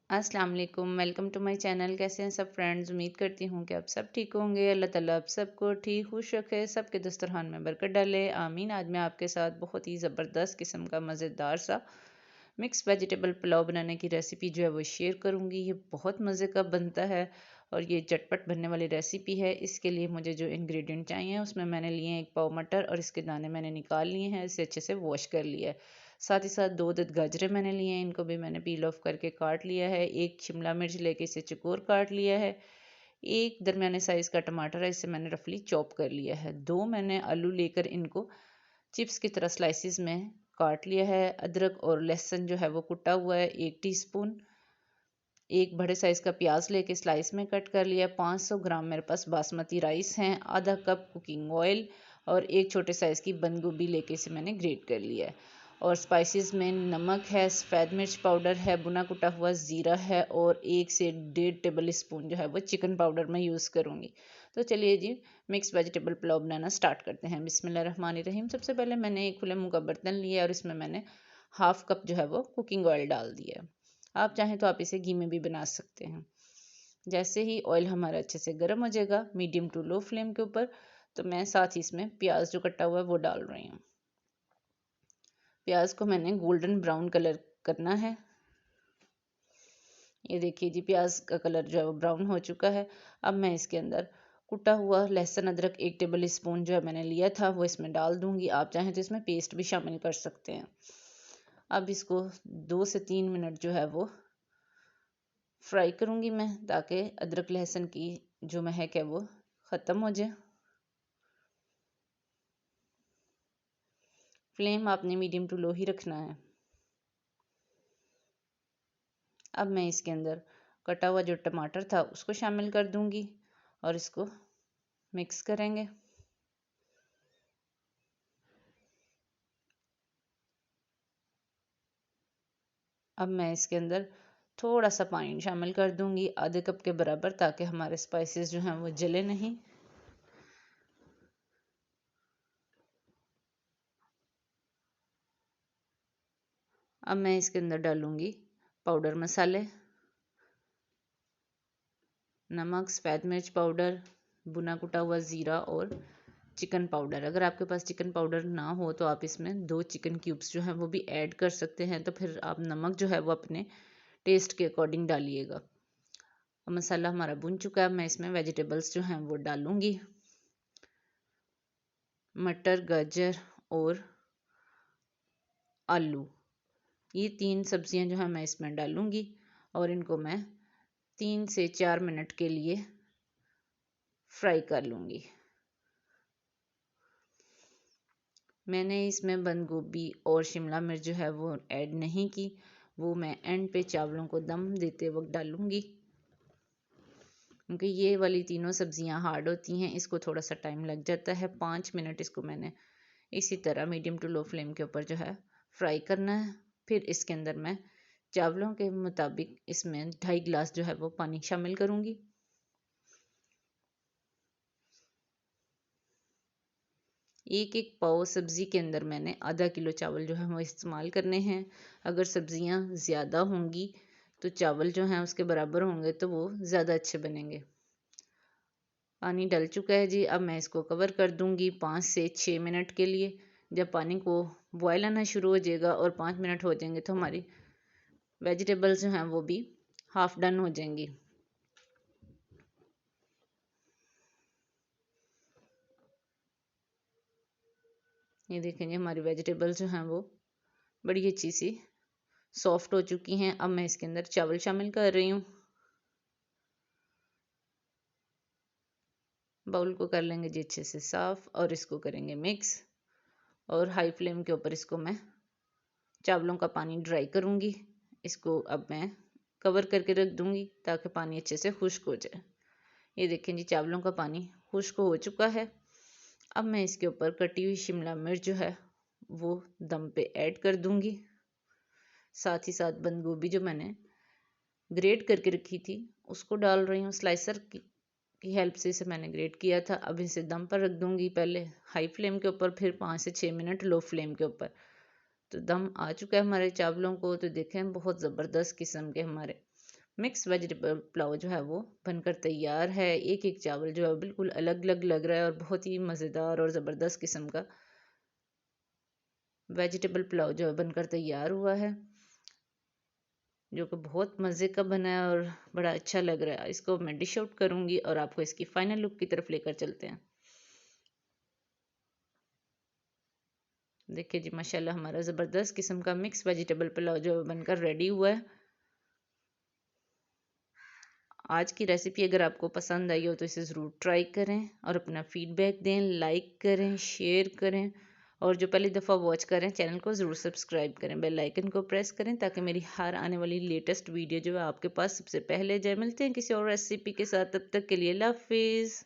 अस्सलाम वालेकुम, welcome to my channel. कैसे हैं सब फ्रेंड्स? उम्मीद करती हूँ कि आप सब ठीक होंगे। अल्लाह ताला आप सबको ठीक खुश रखे, सबके दस्तरखान में बरकत डाले, आमीन। आज मैं आपके साथ बहुत ही ज़बरदस्त किस्म का मज़ेदार सा मिक्स वेजिटेबल पुलाव बनाने की रेसिपी जो है वो शेयर करूँगी। ये बहुत मज़े का बनता है और ये झटपट बनने वाली रेसिपी है। इसके लिए मुझे जो इंग्रेडिएंट चाहिए उसमें मैंने लिए हैं 1 पाव मटर और इसके दाने मैंने निकाल लिए हैं, इसे अच्छे से वॉश कर लिया है। साथ ही साथ 2 अदद गाजरें मैंने लिए हैं, इनको भी मैंने पील ऑफ करके काट लिया है। 1 शिमला मिर्च लेके इसे चौकोर काट लिया है। 1 दरमियाने साइज़ का टमाटर है, इसे मैंने रफली चॉप कर लिया है। 2 मैंने आलू लेकर इनको चिप्स की तरह स्लाइसिस में काट लिया है। अदरक और लहसुन जो है वो कुटा हुआ है 1 टीस्पून। 1 बड़े साइज़ का प्याज लेके स्लाइस में कट कर लिया। 500 ग्राम मेरे पास बासमती राइस हैं। आधा कप कुकिंग ऑयल और 1 छोटे साइज़ की बंद गोभी लेके इसे मैंने ग्रेट कर लिया है। और स्पाइसेस में नमक है, सफ़ेद मिर्च पाउडर है, भुना कुटा हुआ ज़ीरा है और 1 से 1.5 टेबल स्पून जो है वो चिकन पाउडर मैं यूज़ करूँगी। तो चलिए जी, मिक्स वेजिटेबल पुलाव बनाना स्टार्ट करते हैं। बिस्मिल्लाहिर्रहमानिर्रहीम। सबसे पहले मैंने एक खुले मुँह का बर्तन लिया और इसमें मैंने हाफ कप जो है वो कुकिंग ऑयल डाल दिया है। आप चाहें तो आप इसे घी में भी बना सकते हैं। जैसे ही ऑयल हमारा अच्छे से गर्म हो जाएगा मीडियम टू लो फ्लेम के ऊपर, तो मैं साथ ही इसमें प्याज जो कटा हुआ है वो डाल रही हूँ। प्याज को मैंने गोल्डन ब्राउन कलर करना है। ये देखिए जी, प्याज का कलर जो है वो ब्राउन हो चुका है। अब मैं इसके अंदर कुटा हुआ लहसुन अदरक 1 टेबल स्पून जो है मैंने लिया था वो इसमें डाल दूंगी। आप चाहें तो इसमें पेस्ट भी शामिल कर सकते हैं। अब इसको 2 से 3 मिनट जो है वो फ्राई करूंगी मैं, ताकि अदरक लहसुन की जो महक है वो ख़त्म हो जाए। फ्लेम आपने मीडियम टू लो ही रखना है। अब मैं इसके अंदर कटा हुआ जो टमाटर था उसको शामिल कर दूंगी और इसको मिक्स करेंगे। अब मैं इसके अंदर थोड़ा सा पानी शामिल कर दूंगी, आधे कप के बराबर, ताकि हमारे स्पाइसेस जो हैं वो जले नहीं। अब मैं इसके अंदर डालूंगी पाउडर मसाले, नमक, सफ़ेद मिर्च पाउडर, भुना कुटा हुआ ज़ीरा और चिकन पाउडर। अगर आपके पास चिकन पाउडर ना हो तो आप इसमें 2 चिकन क्यूब्स जो हैं वो भी ऐड कर सकते हैं। तो फिर आप नमक जो है वो अपने टेस्ट के अकॉर्डिंग डालिएगा। मसाला हमारा भुन चुका है। मैं इसमें वेजिटेबल्स जो हैं वो डालूंगी। मटर, गाजर और आलू, ये 3 सब्जियां जो है मैं इसमें डालूंगी और इनको मैं 3 से 4 मिनट के लिए फ्राई कर लूँगी। मैंने इसमें बंद गोभी और शिमला मिर्च जो है वो ऐड नहीं की, वो मैं एंड पे चावलों को दम देते वक्त डालूँगी, क्योंकि ये वाली तीनों सब्जियां हार्ड होती हैं, इसको थोड़ा सा टाइम लग जाता है। 5 मिनट इसको मैंने इसी तरह मीडियम टू लो फ्लेम के ऊपर जो है फ्राई करना है। फिर इसके अंदर मैं चावलों के मुताबिक इसमें 2.5 गिलास जो है वो पानी शामिल करूँगी। एक एक पाव सब्ज़ी के अंदर मैंने आधा किलो चावल जो है वो इस्तेमाल करने हैं। अगर सब्ज़ियाँ ज़्यादा होंगी तो चावल जो हैं उसके बराबर होंगे तो वो ज़्यादा अच्छे बनेंगे। पानी डल चुका है जी। अब मैं इसको कवर कर दूंगी 5 से 6 मिनट के लिए। जब पानी को बॉयल आना शुरू हो जाएगा और 5 मिनट हो जाएंगे तो हमारी वेजिटेबल्स जो हैं वो भी हाफ डन हो जाएंगी। ये देखेंगे हमारी वेजिटेबल्स जो हैं वो बड़ी अच्छी सी सॉफ्ट हो चुकी हैं। अब मैं इसके अंदर चावल शामिल कर रही हूँ। बाउल को कर लेंगे जी अच्छे से साफ़ और इसको करेंगे मिक्स। और हाई फ्लेम के ऊपर इसको मैं चावलों का पानी ड्राई करूँगी। इसको अब मैं कवर करके रख दूँगी ताकि पानी अच्छे से खुश्क हो जाए। ये देखें जी, चावलों का पानी खुश्क हो चुका है। अब मैं इसके ऊपर कटी हुई शिमला मिर्च जो है वो दम पे ऐड कर दूँगी। साथ ही साथ बंद गोभी जो मैंने ग्रेट करके रखी थी उसको डाल रही हूँ। स्लाइसर की हेल्प से इसे मैंने ग्रेट किया था। अब इसे दम पर रख दूँगी, पहले हाई फ्लेम के ऊपर, फिर 5 से 6 मिनट लो फ्लेम के ऊपर। तो दम आ चुका है हमारे चावलों को। तो देखें बहुत ज़बरदस्त किस्म के हमारे मिक्स वेजिटेबल पुलाव जो है वो बनकर तैयार है। एक एक चावल जो है बिल्कुल अलग अलग लग रहा है और बहुत ही मज़ेदार और ज़बरदस्त किस्म का वेजिटेबल पुलाव जो है बनकर तैयार हुआ है, जो कि बहुत मज़े का बना है और बड़ा अच्छा लग रहा है। इसको मैं डिश आउट करूँगी और आपको इसकी फाइनल लुक की तरफ लेकर चलते हैं। देखिए जी, माशाल्लाह हमारा ज़बरदस्त किस्म का मिक्स वेजिटेबल पुलाव जो बनकर रेडी हुआ है। आज की रेसिपी अगर आपको पसंद आई हो तो इसे ज़रूर ट्राई करें और अपना फीडबैक दें, लाइक करें, शेयर करें और जो पहली दफ़ा वॉच करें चैनल को ज़रूर सब्सक्राइब करें, बेल आइकन को प्रेस करें ताकि मेरी हर आने वाली लेटेस्ट वीडियो जो है आपके पास सबसे पहले जाए। मिलते हैं किसी और रेसिपी के साथ, तब तक के लिए अल्लाह हाफिज़।